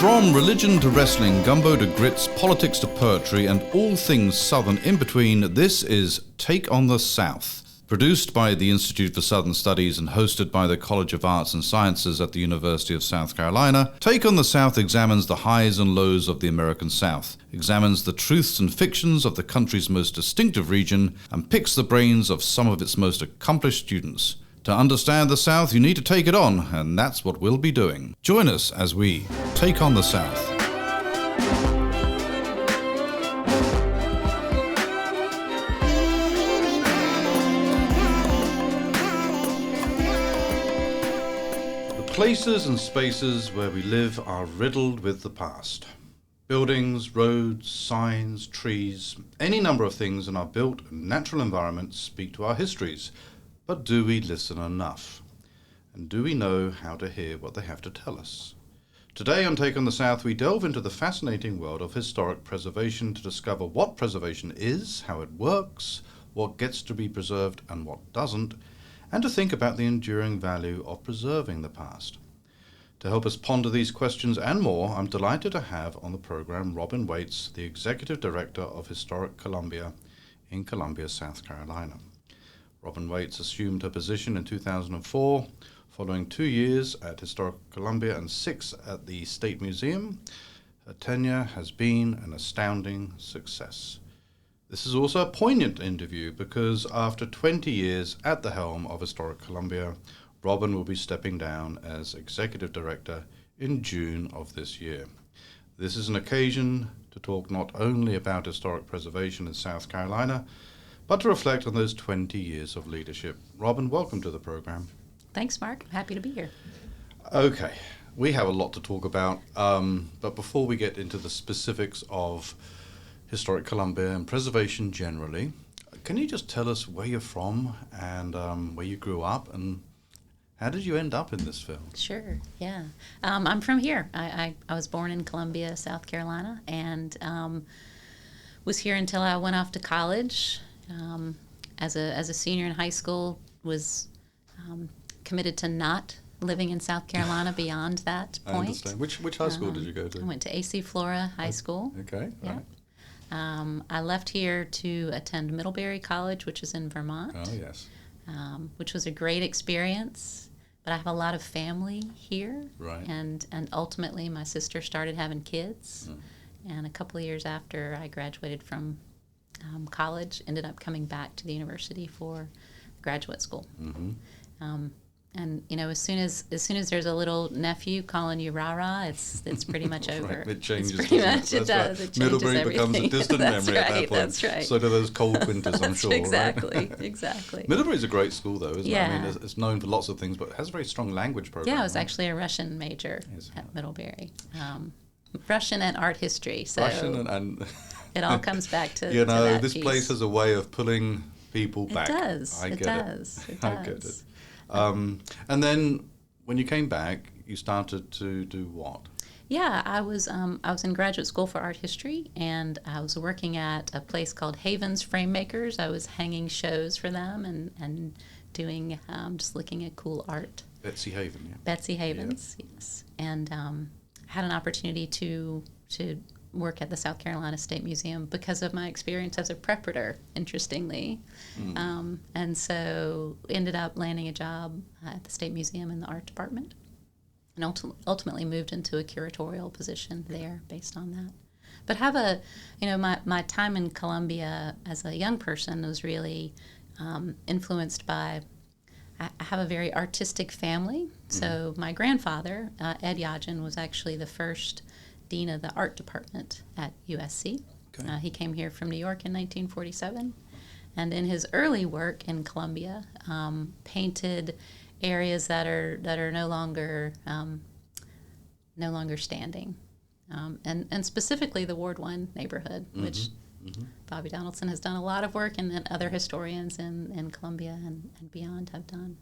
From religion to wrestling, gumbo to grits, politics to poetry, and all things Southern in between, this is Take on the South. Produced by the Institute for Southern Studies and hosted by the College of Arts and Sciences at the University of South Carolina, Take on the South examines the highs and lows of the American South, examines the truths and fictions of the country's most distinctive region, and picks the brains of some of its most accomplished students. To understand the South, you need to take it on, and that's what we'll be doing. Join us as we take on the South. The places and spaces where we live are riddled with the past. Buildings, roads, signs, trees, any number of things in our built and natural environments speak to our histories. But do we listen enough? And do we know how to hear what they have to tell us? Today on Take on the South, we delve into the fascinating world of historic preservation to discover what preservation is, how it works, what gets to be preserved and what doesn't, and to think about the enduring value of preserving the past. To help us ponder these questions and more, I'm delighted to have on the program Robin Waits, the Executive Director of Historic Columbia in Columbia, South Carolina. Robin Waits assumed her position in 2004, following 2 years at Historic Columbia and 6 at the State Museum. Her tenure has been an astounding success. This is also a poignant interview because after 20 years at the helm of Historic Columbia, Robin will be stepping down as Executive Director in June of this year. This is an occasion to talk not only about historic preservation in South Carolina, but to reflect on those 20 years of leadership. Robin, welcome to the program. Thanks, Mark. Happy to be here. Okay, we have a lot to talk about, but before we get into the specifics of Historic Columbia and preservation generally, can you just tell us where you're from and where you grew up and how did you end up in this field? Sure, yeah. I'm from here. I was born in Columbia, South Carolina, and was here until I went off to college. As a senior in high school, was committed to not living in South Carolina beyond that point. I understand. Which high school did you go to? I went to AC Flora High School. Okay, yeah. Right. I left here to attend Middlebury College, which is in Vermont. Oh, yes. Which was a great experience, but I have a lot of family here. Right. And ultimately, my sister started having kids, and a couple of years after I graduated from college, ended up coming back to the university for graduate school. Mm-hmm. And you know, as soon as there's a little nephew calling you rah-rah, it's pretty much over. Right. It changes. It's pretty much, it does. It changes Middlebury everything. becomes a distant That's memory right, at that point. That's right. So do those cold winters, I'm sure. Exactly, right? exactly. Middlebury's a great school, though, isn't Yeah. it? I mean, it's known for lots of things, but it has a very strong language program. Yeah, I was right? actually a Russian major at Middlebury. Russian and art history. So Russian and it all comes back to you know, to that this piece. place has a way of pulling people back. It does. I It get does. it. It I get does. it. And then when you came back, you started to do what? Yeah, I was in graduate school for art history, and I was working at a place called Havens Framemakers. I was hanging shows for them and doing just looking at cool art. Betsy Haven, yeah. Betsy Havens, yes, and had an opportunity to work at the South Carolina State Museum because of my experience as a preparator, interestingly. And so ended up landing a job at the State Museum in the art department, and ultimately moved into a curatorial position there based on that. But my time in Columbia as a young person was really influenced by, I have a very artistic family. So my grandfather, Ed Yajin, was actually the first dean of the art department at USC. Okay. He came here from New York in 1947, and in his early work in Columbia, painted areas that are no longer standing, and specifically the Ward 1 neighborhood, which Bobby Donaldson has done a lot of work, and other historians in Columbia and beyond have done.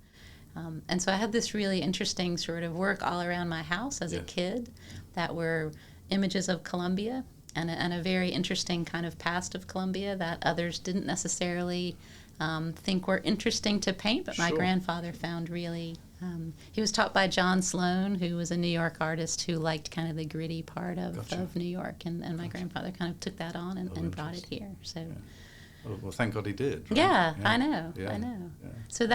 And so I had this really interesting sort of work all around my house as a kid that were images of Columbia and a very interesting kind of past of Columbia that others didn't necessarily think were interesting to paint, but my grandfather found really He was taught by John Sloan, who was a New York artist who liked kind of the gritty part of, Gotcha. of New York, and my Gotcha. grandfather kind of took that on and brought it here. So. Yeah. Well, thank God he did. Right? Yeah, I know. Yeah. I know. Yeah. So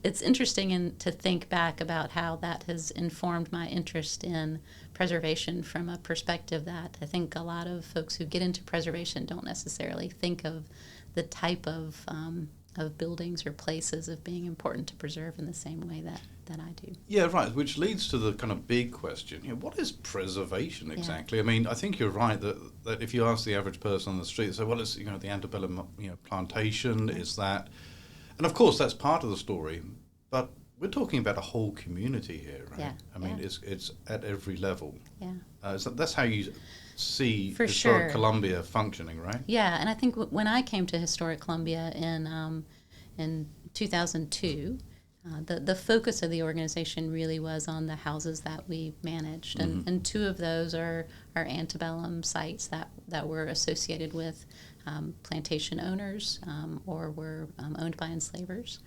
it's interesting to think back about how that has informed my interest in preservation from a perspective that I think a lot of folks who get into preservation don't necessarily think of the type of buildings or places of being important to preserve in the same way that I do. Yeah, right, which leads to the kind of big question, what is preservation exactly? I mean, I think you're right that if you ask the average person on the street, they say, well, it's, the antebellum, plantation, is that, and of course that's part of the story, but we're talking about a whole community here, right? Yeah, I mean, it's at every level. Yeah. So that's how you see For Historic sure. Columbia functioning, right? Yeah, and I think when I came to Historic Columbia in 2002, the focus of the organization really was on the houses that we managed, and two of those are antebellum sites that were associated with plantation owners or were owned by enslavers,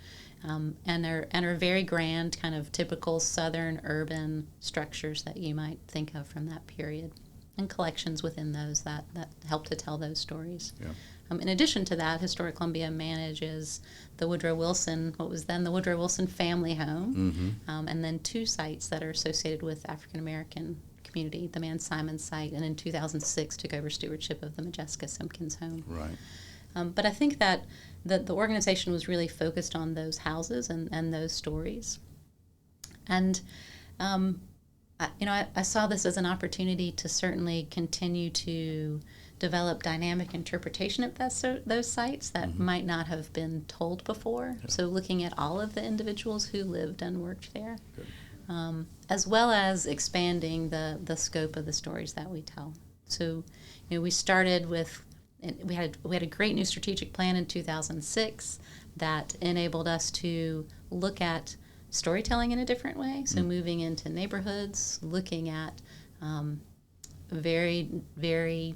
and are very grand, kind of typical Southern urban structures that you might think of from that period, and collections within those that help to tell those stories. Yeah. In addition to that, Historic Columbia manages the Woodrow Wilson, what was then the Woodrow Wilson family home, and then two sites that are associated with African American community, the Man Simon site, and in 2006 took over stewardship of the Majeska Simpkins home. Right. But I think that the organization was really focused on those houses and those stories. And I saw this as an opportunity to certainly continue to develop dynamic interpretation of those sites that might not have been told before. Yeah. So looking at all of the individuals who lived and worked there, as well as expanding the scope of the stories that we tell. So, we started with, we had a great new strategic plan in 2006 that enabled us to look at storytelling in a different way. So moving into neighborhoods, looking at very, very,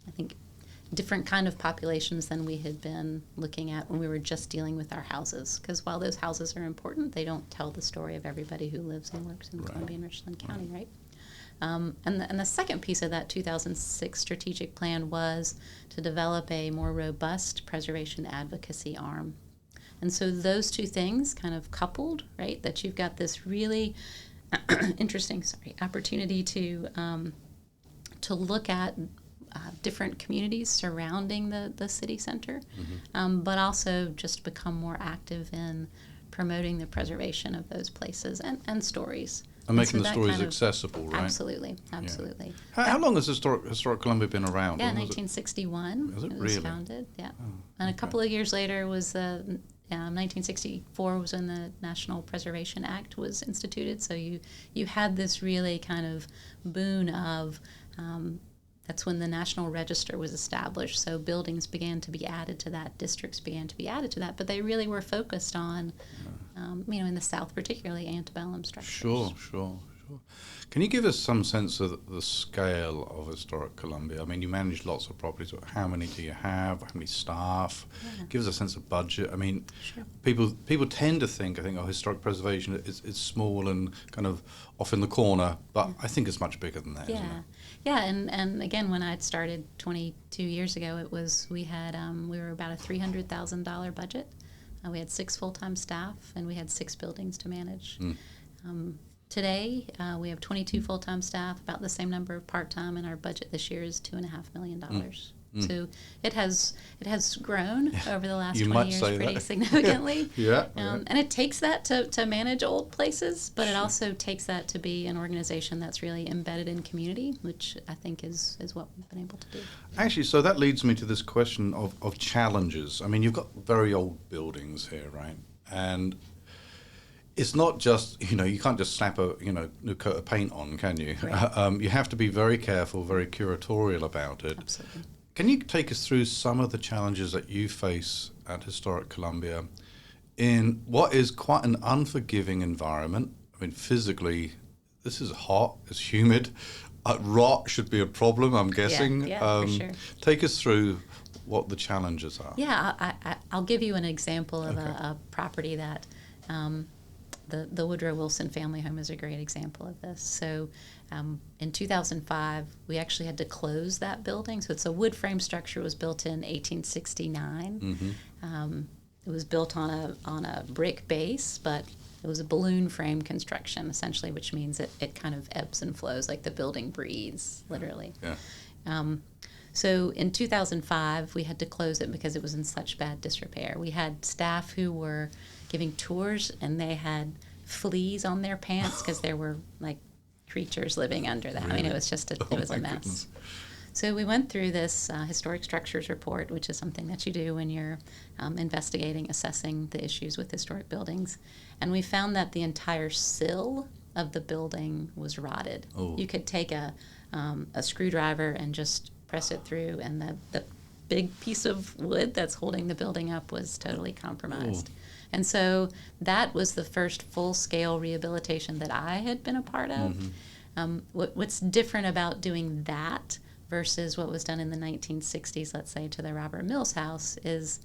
I think, different kind of populations than we had been looking at when we were just dealing with our houses. Because while those houses are important, they don't tell the story of everybody who lives and works in Columbia and Richland County, right? And the second piece of that 2006 strategic plan was to develop a more robust preservation advocacy arm. And so those two things kind of coupled, right, that you've got this really interesting opportunity to look at different communities surrounding the city center, but also just become more active in promoting the preservation of those places and stories. And making the stories accessible, right? Absolutely. Yeah. How long has Historic Columbia been around? Yeah, 1961. Was it was really? founded, yeah. Oh, and a couple of years later was 1964 was when the National Preservation Act was instituted. So you had this really kind of boon of that's when the National Register was established. So buildings began to be added to that, districts began to be added to that, but they really were focused on, in the South particularly, antebellum structures. Sure. Can you give us some sense of the scale of Historic Columbia? I mean, you manage lots of properties, but how many do you have? How many staff? Yeah. Give us a sense of budget. I mean, Sure. people tend to think, historic preservation is small and kind of off in the corner, but I think it's much bigger than that, isn't it? Yeah, and again, when I started 22 years ago, we were about a $300,000 budget. We had 6 full-time staff, and we had 6 buildings to manage. Today, we have 22 full-time staff, about the same number of part-time, and our budget this year is $2.5 million. So it has grown over the last 20 years pretty significantly. And it takes that to manage old places, but it also takes that to be an organization that's really embedded in community, which I think is what we've been able to do. Actually, so that leads me to this question of challenges. I mean, you've got very old buildings here, right? And it's not just, you can't just slap a, new coat of paint on, can you? Right. You have to be very careful, very curatorial about it. Absolutely. Can you take us through some of the challenges that you face at Historic Columbia in what is quite an unforgiving environment? I mean, physically, this is hot, it's humid. Rot should be a problem, I'm guessing. Yeah, for sure. Take us through what the challenges are. Yeah, I'll give you an example of a property that the Woodrow Wilson family home is a great example of this. So in 2005, we actually had to close that building. So it's a wood frame structure, was built in 1869. It was built on a brick base, but it was a balloon frame construction, essentially, which means it kind of ebbs and flows, like the building breathes, literally. Yeah. So in 2005, we had to close it because it was in such bad disrepair. We had staff who were giving tours, and they had fleas on their pants because there were like creatures living under that. Really? I mean, it was just it was a mess. Goodness. So we went through this historic structures report, which is something that you do when you're investigating, assessing the issues with historic buildings, and we found that the entire sill of the building was rotted. Oh. You could take a screwdriver and just press it through, and the big piece of wood that's holding the building up was totally compromised. Ooh. And so that was the first full-scale rehabilitation that I had been a part of. Mm-hmm. What's different about doing that versus what was done in the 1960s, let's say, to the Robert Mills house, is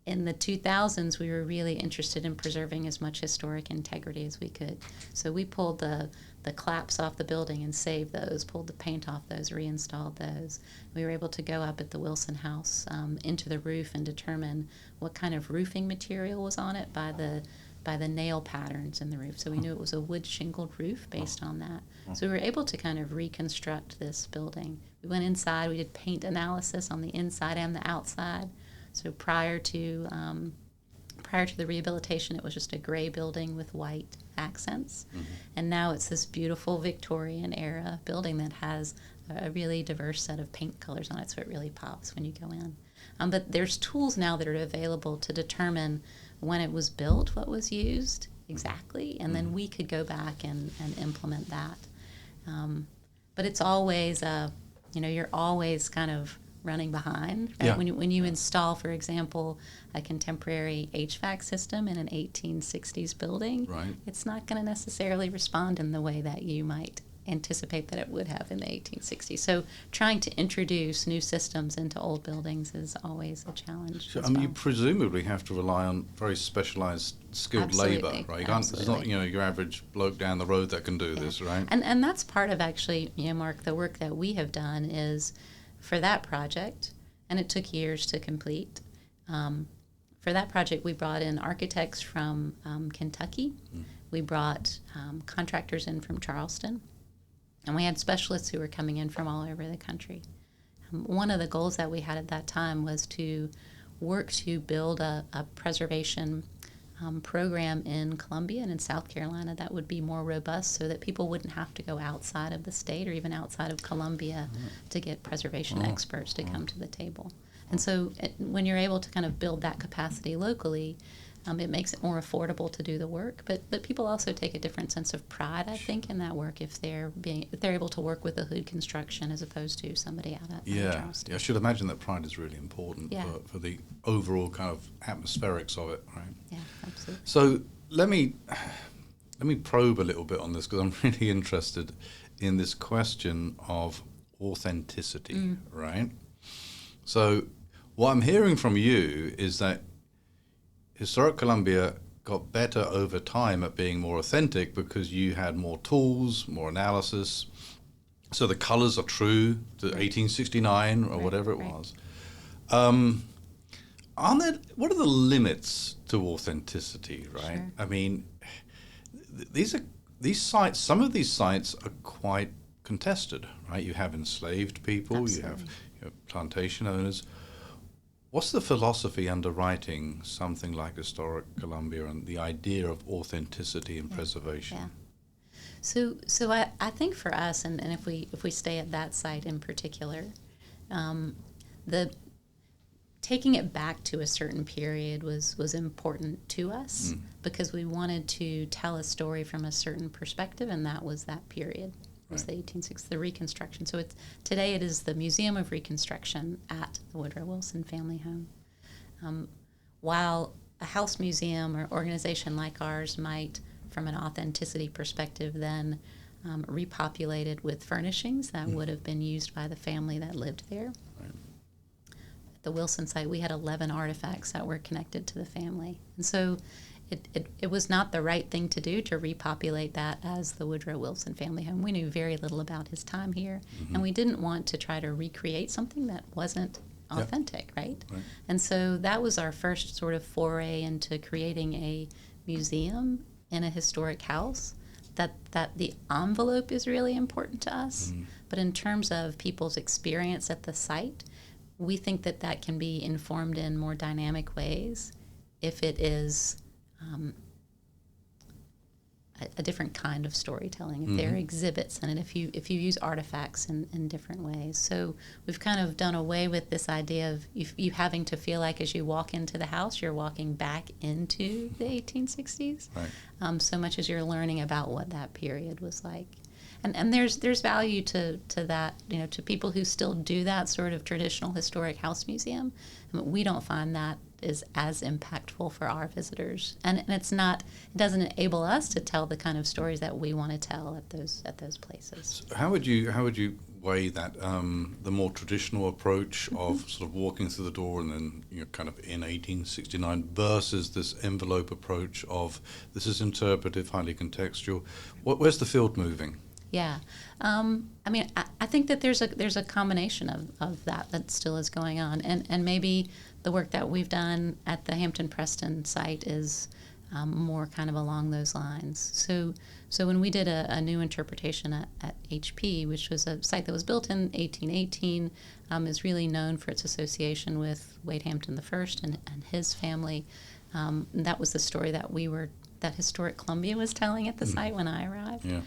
in the 2000s, we were really interested in preserving as much historic integrity as we could. So we pulled the claps off the building and saved those, pulled the paint off those, reinstalled those. We were able to go up at the Wilson house into the roof and determine what kind of roofing material was on it by the nail patterns in the roof. So we knew it was a wood shingled roof based on that. So we were able to kind of reconstruct this building. We went inside, we did paint analysis on the inside and the outside. So prior to the rehabilitation, it was just a gray building with white accents. Mm-hmm. And now it's this beautiful Victorian era building that has a really diverse set of paint colors on it, so it really pops when you go in. But there's tools now that are available to determine when it was built, what was used exactly, and then we could go back and implement that. But it's always, you're always kind of running behind. Right? Yeah. When you install, for example, a contemporary HVAC system in an 1860s building, right, it's not going to necessarily respond in the way that you might anticipate that it would have in the 1860s. So trying to introduce new systems into old buildings is always a challenge. So, you presumably have to rely on very specialized, skilled labor, right? You can't, it's not your average bloke down the road that can do this, right? And that's part of actually, Mark, the work that we have done is for that project, and it took years to complete. For that project, we brought in architects from Kentucky. We brought contractors in from Charleston. And we had specialists who were coming in from all over the country. One of the goals that we had at that time was to work to build a preservation program in Columbia and in South Carolina that would be more robust so that people wouldn't have to go outside of the state or even outside of Columbia to get preservation experts to come to the table. And so when you're able to kind of build that capacity locally, it makes it more affordable to do the work, but people also take a different sense of pride, I think, in that work if they're able to work with a hood construction as opposed to somebody out at Charleston. Yeah, I should imagine that pride is really important for the overall kind of atmospherics of it, right? Yeah, absolutely. So let me probe a little bit on this because I'm really interested in this question of authenticity, right? So what I'm hearing from you is that Historic Columbia got better over time at being more authentic because you had more tools, more analysis. So the colors are true to 1869 or whatever it was. What are the limits to authenticity, right? Sure. I mean, these sites, some of these sites are quite contested, right? You have enslaved people, Absolutely. you have plantation owners. What's the philosophy underwriting something like Historic Columbia and the idea of authenticity and preservation? Yeah. So I think for us, and if we stay at that site in particular, the taking it back to a certain period was important to us because we wanted to tell a story from a certain perspective, and that was that period. It was the 1860s, the Reconstruction. So today it is the Museum of Reconstruction at the Woodrow Wilson family home. While a house museum or organization like ours might, from an authenticity perspective, then repopulate it with furnishings that would have been used by the family that lived there. Right. At the Wilson site, we had 11 artifacts that were connected to the family. And so it was not the right thing to do to repopulate that as the Woodrow Wilson family home. We knew very little about his time here, and we didn't want to try to recreate something that wasn't authentic, right? And so that was our first sort of foray into creating a museum in a historic house. That the envelope is really important to us, but in terms of people's experience at the site, we think that can be informed in more dynamic ways if it is a different kind of storytelling, if there are exhibits in it, if you use artifacts in different ways. So we've kind of done away with this idea of you having to feel like as you walk into the house, you're walking back into the 1860s, so much as you're learning about what that period was like. And there's value to that, to people who still do that sort of traditional historic house museum. I mean, we don't find that is as impactful for our visitors, and it doesn't enable us to tell the kind of stories that we want to tell at those places. So how would you weigh that the more traditional approach of sort of walking through the door and then kind of in 1869 versus this envelope approach of this is interpretive, highly contextual? Where's the field moving? Yeah, I mean, I think that there's a combination of that still is going on, and maybe the work that we've done at the Hampton Preston site is more kind of along those lines. So when we did a new interpretation at HP, which was a site that was built in 1818, is really known for its association with Wade Hampton I and his family. That was the story that Historic Columbia was telling at the site when I arrived. Yeah.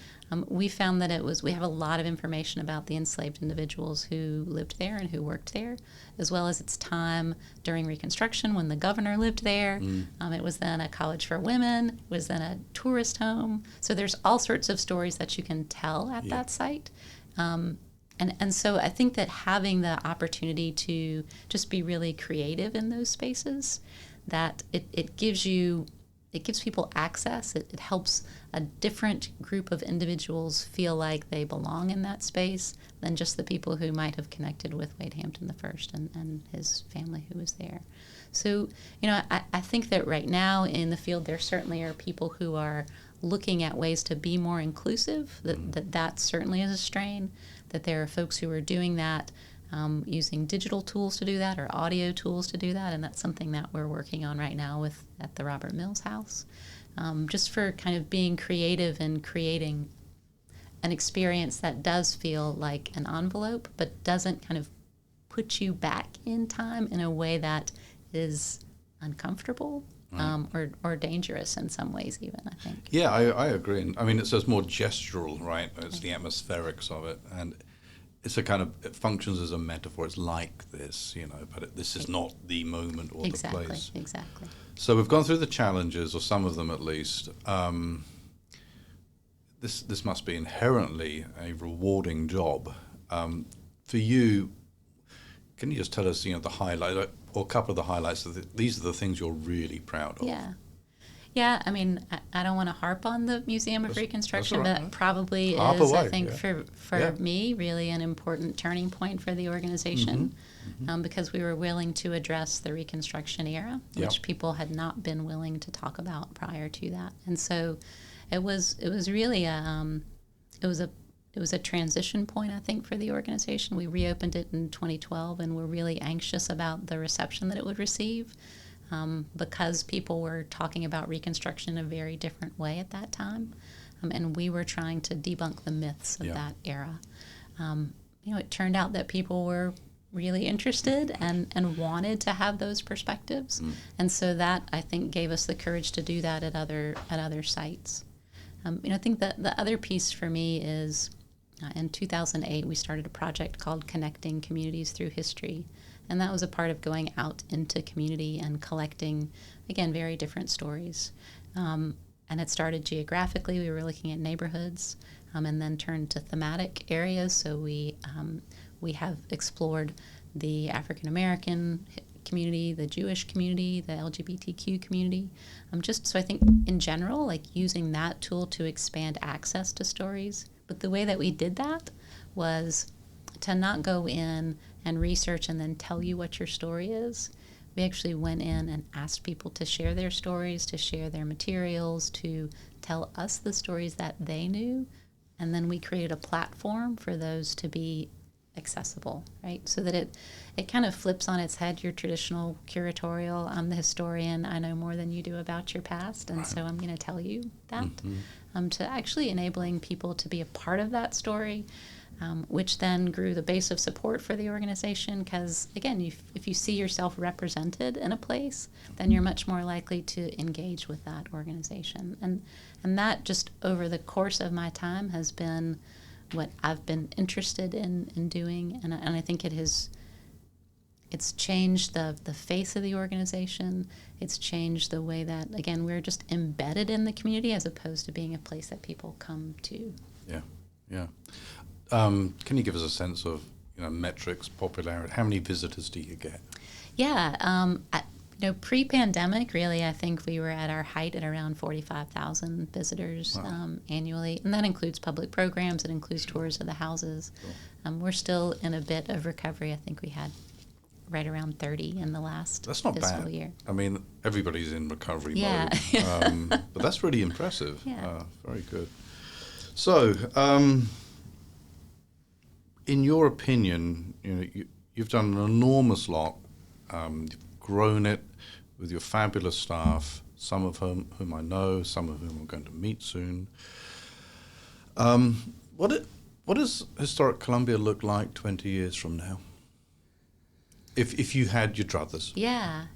We found that we have a lot of information about the enslaved individuals who lived there and who worked there, as well as its time during Reconstruction when the governor lived there. It was then a college for women. It was then a tourist home. So there's all sorts of stories that you can tell at that site. And so I think that having the opportunity to just be really creative in those spaces, that it gives people access. It helps a different group of individuals feel like they belong in that space than just the people who might have connected with Wade Hampton I and his family who was there. So, I think that right now in the field there certainly are people who are looking at ways to be more inclusive, that certainly is a strain, that there are folks who are doing that using digital tools to do that or audio tools to do that, and that's something that we're working on right now at the Robert Mills House, just for kind of being creative and creating an experience that does feel like an envelope but doesn't kind of put you back in time in a way that is uncomfortable or dangerous in some ways even, I think. Yeah, I agree. I mean, it's more gestural, right? It's the atmospherics of it, and it's it functions as a metaphor. It's like this, but this is not the moment or the place. Exactly. So we've gone through the challenges, or some of them at least. This must be inherently a rewarding job. For you, can you just tell us, the highlight or a couple of the highlights? These are the things you're really proud of. Yeah, I mean, I don't want to harp on the Museum of Reconstruction, right, but that probably harp is, away, I think, for me, really an important turning point for the organization, because we were willing to address the Reconstruction era, which people had not been willing to talk about prior to that. And so it was really it was a transition point, I think, for the organization. We reopened it in 2012, and we're really anxious about the reception that it would receive. Because people were talking about Reconstruction in a very different way at that time, and we were trying to debunk the myths of that era. It turned out that people were really interested and wanted to have those perspectives, and so that, I think, gave us the courage to do that at other sites. I think that the other piece for me is in 2008 we started a project called Connecting Communities Through History. And that was a part of going out into community and collecting, again, very different stories. And it started geographically. We were looking at neighborhoods, and then turned to thematic areas. So we have explored the African American community, the Jewish community, the LGBTQ community. Just so I think in general, like using that tool to expand access to stories. But the way that we did that was to not go in and research and then tell you what your story is, we actually went in and asked people to share their stories, to share their materials, to tell us the stories that they knew. And then we created a platform for those to be accessible, right? So that it kind of flips on its head your traditional curatorial, I'm the historian, I know more than you do about your past, and so I'm going to tell you that. To actually enabling people to be a part of that story, which then grew the base of support for the organization, because, again, if you see yourself represented in a place, then you're much more likely to engage with that organization. And that, just over the course of my time, has been what I've been interested in doing, and I think it's changed the face of the organization. It's changed the way that, again, we're just embedded in the community as opposed to being a place that people come to. Yeah. Can you give us a sense of, metrics, popularity? How many visitors do you get? Yeah, pre-pandemic, really, I think we were at our height at around 45,000 visitors annually, and that includes public programs. It includes tours of the houses. Cool. We're still in a bit of recovery. I think we had right around 30 in the last fiscal year. I mean, everybody's in recovery mode. But that's really impressive. Yeah. Very good. So, in your opinion, you've done an enormous lot. You've grown it with your fabulous staff, some of whom I know, some of whom I'm going to meet soon. What does Historic Columbia look like 20 years from now? If you had your druthers. Yeah.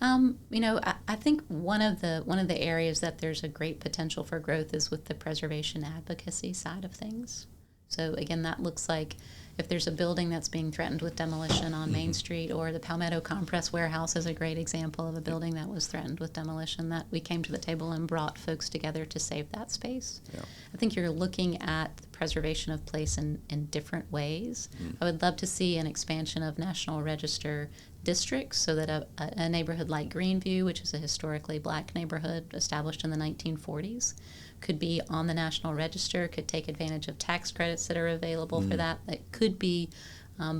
I think one of the areas that there's a great potential for growth is with the preservation advocacy side of things. So again, that looks like if there's a building that's being threatened with demolition on Main Street, or the Palmetto Compress Warehouse is a great example of a building that was threatened with demolition, that we came to the table and brought folks together to save that space. Yeah. I think you're looking at the preservation of place in different ways. I would love to see an expansion of National Register districts, so that a neighborhood like Greenview, which is a historically black neighborhood established in the 1940s, could be on the National Register, could take advantage of tax credits that are available for that. That could be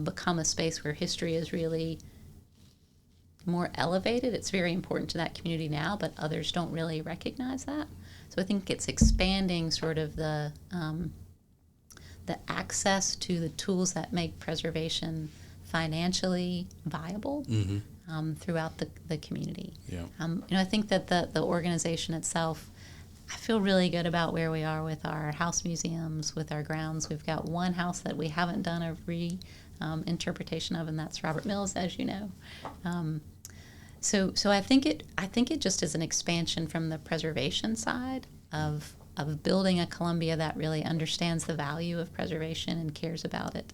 become a space where history is really more elevated. It's very important to that community now, but others don't really recognize that. So I think it's expanding sort of the access to the tools that make preservation financially viable throughout the community. Yeah. I think that the organization itself, I feel really good about where we are with our house museums, with our grounds. We've got one house that we haven't done a interpretation of, and that's Robert Mills, as you know. So I think it just is an expansion from the preservation side of building a Columbia that really understands the value of preservation and cares about it,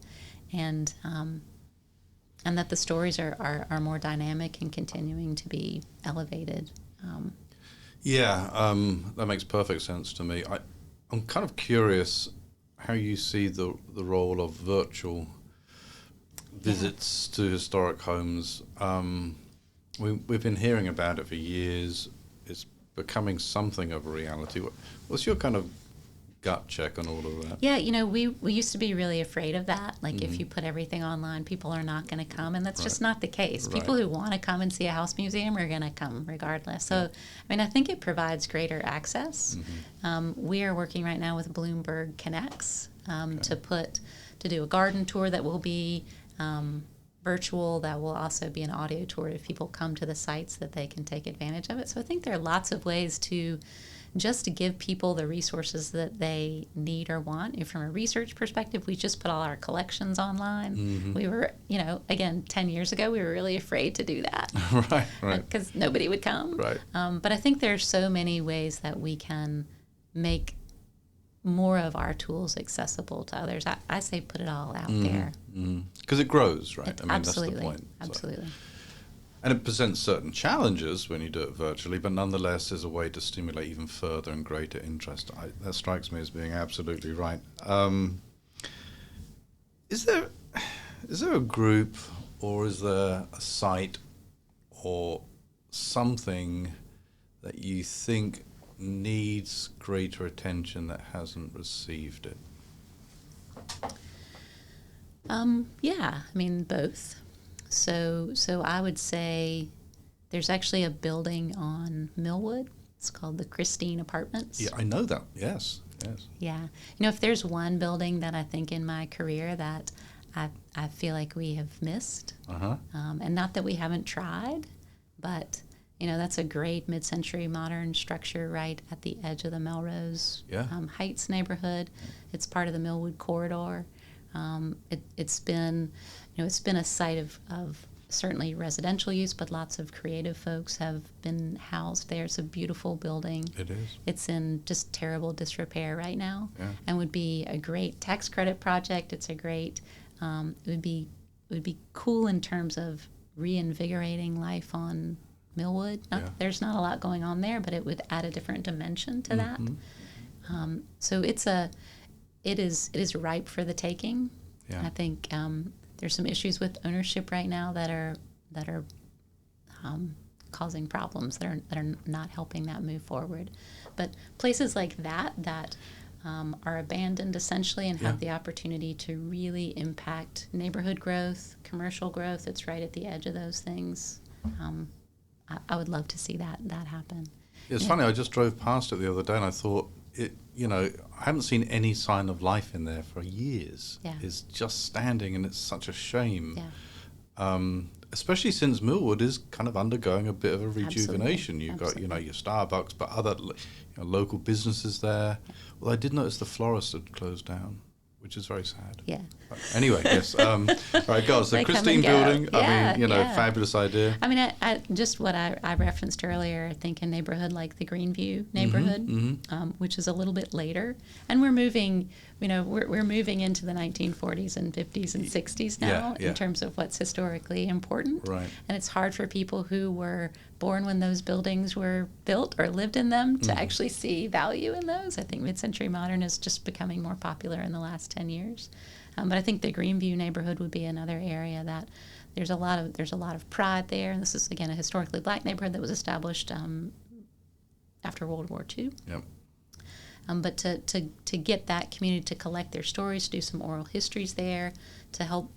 and that the stories are more dynamic and continuing to be elevated. That makes perfect sense to me. I'm kind of curious how you see the role of virtual visits to historic homes. We've been hearing about it for years. It's becoming something of a reality. What's your kind of gut check on all of that? Yeah, we used to be really afraid of that. Like, if you put everything online, people are not going to come, and that's just not the case. People who want to come and see a house museum are going to come regardless. So, I think it provides greater access. We are working right now with Bloomberg Connects to do a garden tour that will be virtual, that will also be an audio tour if people come to the sites, that they can take advantage of it. So I think there are lots of ways to just to give people the resources that they need or want. From a research perspective, we just put all our collections online. We were, again, 10 years ago, we were really afraid to do that. Right. Because nobody would come. Right. But I think there's so many ways that we can make more of our tools accessible to others. I say put it all out there. Because it grows, right? Absolutely. That's the point. Absolutely. And it presents certain challenges when you do it virtually, but nonetheless is a way to stimulate even further and greater interest. That strikes me as being absolutely right. Is there a group, or is there a site or something that you think needs greater attention that hasn't received it? Both. So I would say there's actually a building on Millwood. It's called the Christine Apartments. Yeah, I know that. Yes, yes. Yeah. If there's one building that I think in my career that I feel like we have missed, and not that we haven't tried, but, that's a great mid-century modern structure right at the edge of the Melrose Heights neighborhood. It's part of the Millwood corridor. It's been a site of certainly residential use, but lots of creative folks have been housed there. It's a beautiful building. It is. It's in just terrible disrepair right now, and would be a great tax credit project. It's a great. It would be cool in terms of reinvigorating life on Millwood. There's not a lot going on there, but it would add a different dimension to that. So it is ripe for the taking. Yeah. I think there's some issues with ownership right now that are causing problems that are not helping that move forward. But places like that are abandoned essentially and have the opportunity to really impact neighborhood growth, commercial growth. It's right at the edge of those things. I would love to see that happen. It's funny. I just drove past it the other day and I thought, I haven't seen any sign of life in there for years. Yeah. It's just standing, and it's such a shame. Yeah. Especially since Millwood is kind of undergoing a bit of a rejuvenation. Absolutely. You've got, your Starbucks, but other local businesses there. Yeah. Well, I did notice the florist had closed down, which is very sad. Yeah. But anyway, yes. All right, girls. So Christine Building, fabulous idea. I mean, I just what I referenced earlier, I think a neighborhood like the Greenview neighborhood, which is a little bit later. And we're moving, we're moving into the 1940s and 50s and 60s now in terms of what's historically important. Right. And it's hard for people who were born when those buildings were built or lived in them to actually see value in those. I think mid-century modern is just becoming more popular in the last 10 years. But I think the Greenview neighborhood would be another area that there's a lot of pride there. And this is, again, a historically black neighborhood that was established after World War II. Yep. But to get that community to collect their stories, do some oral histories there, to help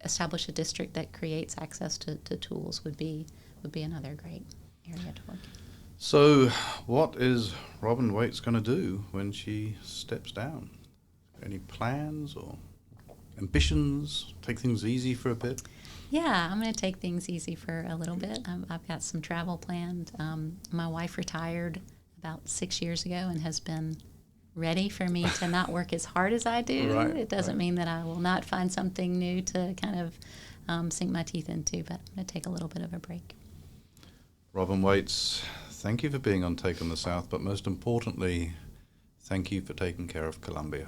establish a district that creates access to tools would be another great area to work in. So what is Robin Waits going to do when she steps down? Any plans or ambitions? Take things easy for a bit? Yeah, I'm going to take things easy for a little bit. I've got some travel planned. My wife retired about 6 years ago and has been ready for me to not work as hard as I do. Right, it doesn't mean that I will not find something new to kind of sink my teeth into, but I'm going to take a little bit of a break. Robin Waits, thank you for being on Take on the South, but most importantly, thank you for taking care of Columbia.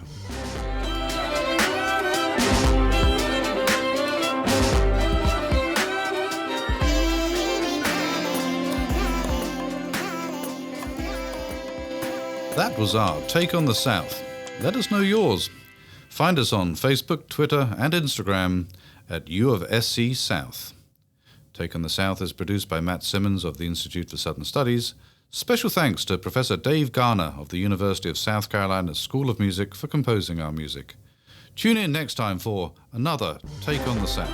That was our Take on the South. Let us know yours. Find us on Facebook, Twitter, and Instagram at U of SC South. Take on the South is produced by Matt Simmons of the Institute for Southern Studies. Special thanks to Professor Dave Garner of the University of South Carolina School of Music for composing our music. Tune in next time for another Take on the South.